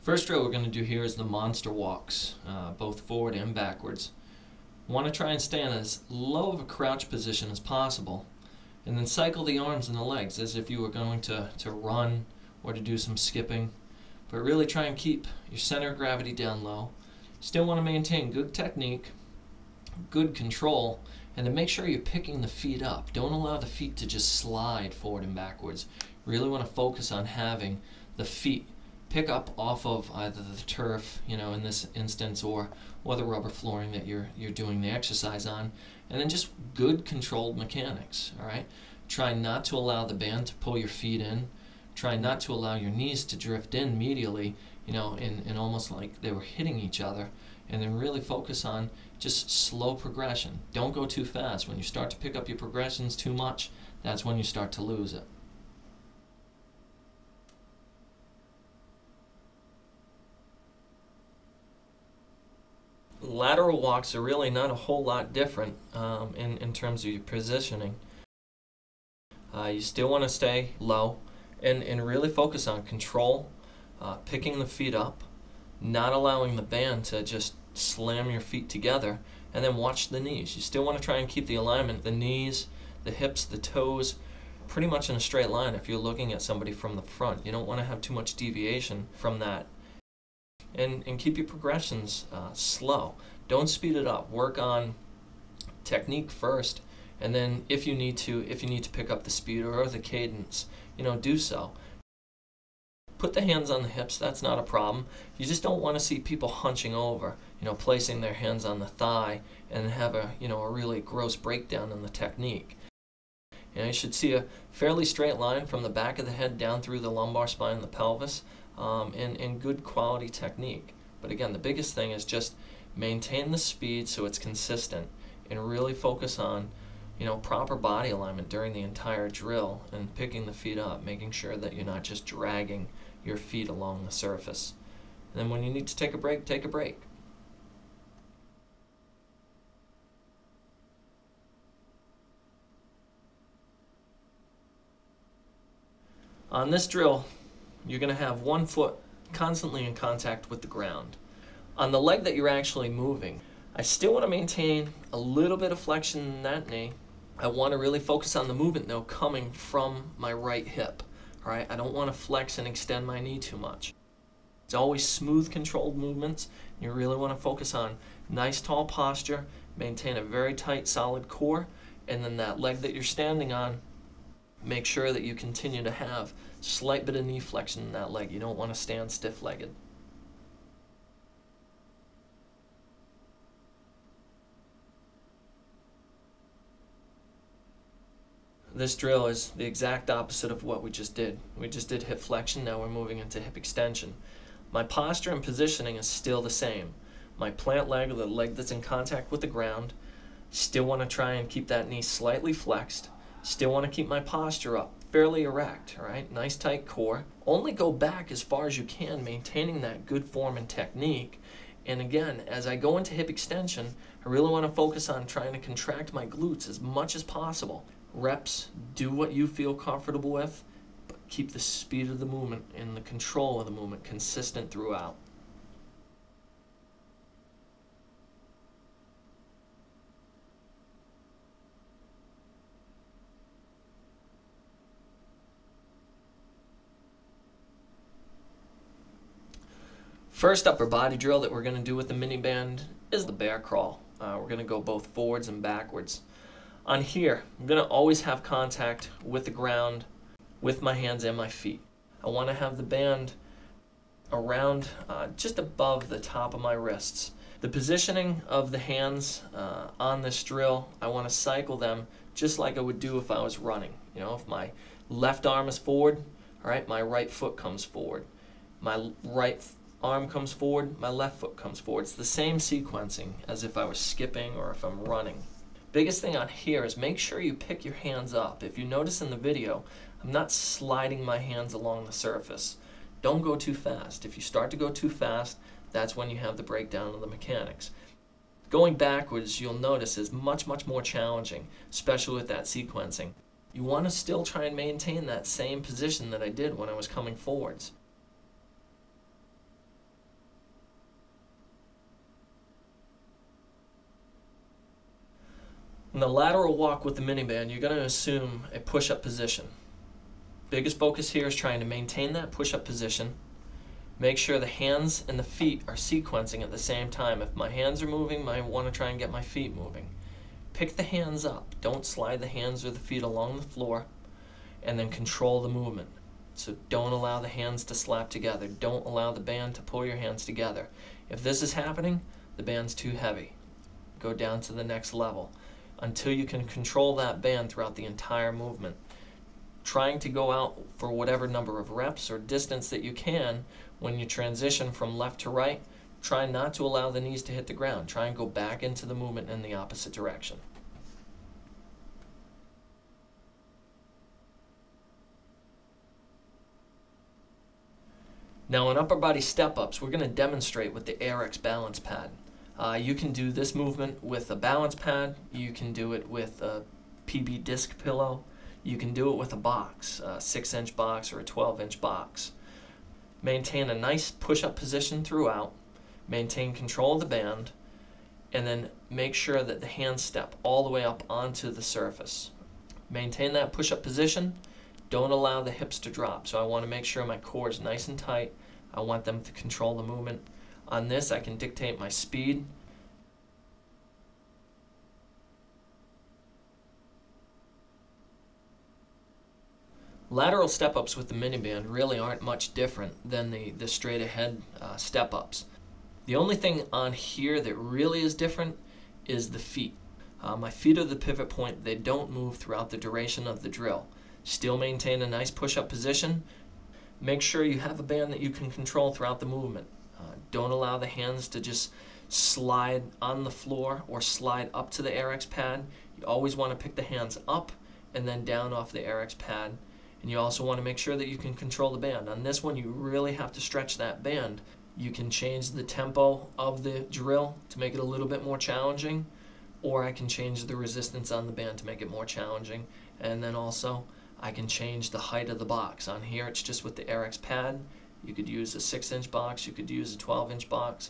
First drill we're going to do here is the monster walks, both forward and backwards. Want to try and stay in as low of a crouch position as possible, and then cycle the arms and the legs as if you were going to run or to do some skipping. But really try and keep your center of gravity down low. Still want to maintain good technique, good control, and then make sure you're picking the feet up. Don't allow the feet to just slide forward and backwards. Really want to focus on having the feet pick up off of either the turf, in this instance, or the rubber flooring that you're doing the exercise on, and then just good controlled mechanics. All right. Try not to allow the band to pull your feet in. Try not to allow your knees to drift in medially, in almost like they were hitting each other, and then really focus on just slow progression. Don't go too fast. When you start to pick up your progressions too much, that's when you start to lose it. Lateral walks are really not a whole lot different in terms of your positioning. You still want to stay low and really focus on control, picking the feet up, not allowing the band to just slam your feet together, and then watch the knees. You still want to try and keep the alignment, the knees, the hips, the toes, pretty much in a straight line if you're looking at somebody from the front. You don't want to have too much deviation from that. And keep your progressions slow. Don't speed it up. Work on technique first, and then if you need to pick up the speed or the cadence, do so. Put the hands on the hips. That's not a problem. You just don't want to see people hunching over, placing their hands on the thigh and have a really gross breakdown in the technique. You should see a fairly straight line from the back of the head down through the lumbar spine and the pelvis. And good quality technique. But again, the biggest thing is just maintain the speed so it's consistent, and really focus on proper body alignment during the entire drill, and picking the feet up, making sure that you're not just dragging your feet along the surface. And then when you need to take a break, take a break. On this drill, you're going to have one foot constantly in contact with the ground. On the leg that you're actually moving, I still want to maintain a little bit of flexion in that knee. I want to really focus on the movement, though, coming from my right hip. All right? I don't want to flex and extend my knee too much. It's always smooth, controlled movements. You really want to focus on nice, tall posture, maintain a very tight, solid core, and then that leg that you're standing on, make sure that you continue to have slight bit of knee flexion in that leg. You don't want to stand stiff-legged. This drill is the exact opposite of what we just did. We just did hip flexion, now we're moving into hip extension. My posture and positioning is still the same. My plant leg, or the leg that's in contact with the ground, still want to try and keep that knee slightly flexed. Still want to keep my posture up, fairly erect, all right? Nice tight core. Only go back as far as you can, maintaining that good form and technique. And again, as I go into hip extension, I really want to focus on trying to contract my glutes as much as possible. Reps, do what you feel comfortable with, but keep the speed of the movement and the control of the movement consistent throughout. First upper body drill that we're going to do with the mini band is the bear crawl. We're going to go both forwards and backwards. On here, I'm going to always have contact with the ground with my hands and my feet. I want to have the band around just above the top of my wrists. The positioning of the hands on this drill, I want to cycle them just like I would do if I was running. If my left arm is forward, all right, my right foot comes forward. My right arm comes forward, my left foot comes forward. It's the same sequencing as if I was skipping or if I'm running. Biggest thing on here is make sure you pick your hands up. If you notice in the video, I'm not sliding my hands along the surface. Don't go too fast. If you start to go too fast, that's when you have the breakdown of the mechanics. Going backwards, you'll notice, is much, much more challenging, especially with that sequencing. You want to still try and maintain that same position that I did when I was coming forwards. In the lateral walk with the mini band, you're going to assume a push-up position. Biggest focus here is trying to maintain that push-up position. Make sure the hands and the feet are sequencing at the same time. If my hands are moving, I want to try and get my feet moving. Pick the hands up. Don't slide the hands or the feet along the floor, and then control the movement. So don't allow the hands to slap together. Don't allow the band to pull your hands together. If this is happening, the band's too heavy. Go down to the next level until you can control that band throughout the entire movement. Trying to go out for whatever number of reps or distance that you can when you transition from left to right. Try not to allow the knees to hit the ground. Try and go back into the movement in the opposite direction. Now in upper body step-ups, we're going to demonstrate with the ARX balance pad. You can do this movement with a balance pad. You can do it with a PB disc pillow. You can do it with a box, a 6-inch box or a 12-inch box. Maintain a nice push-up position throughout. Maintain control of the band. And then make sure that the hands step all the way up onto the surface. Maintain that push-up position. Don't allow the hips to drop. So I want to make sure my core is nice and tight. I want them to control the movement. On this, I can dictate my speed. Lateral step-ups with the mini band really aren't much different than the straight ahead step-ups. The only thing on here that really is different is the feet. My feet are the pivot point. They don't move throughout the duration of the drill. Still maintain a nice push-up position. Make sure you have a band that you can control throughout the movement. Don't allow the hands to just slide on the floor or slide up to the ARX pad. You always want to pick the hands up and then down off the ARX pad. And you also want to make sure that you can control the band. On this one, you really have to stretch that band. You can change the tempo of the drill to make it a little bit more challenging, or I can change the resistance on the band to make it more challenging. And then also, I can change the height of the box. On here, it's just with the ARX pad. You could use a 6-inch box, you could use a 12-inch box.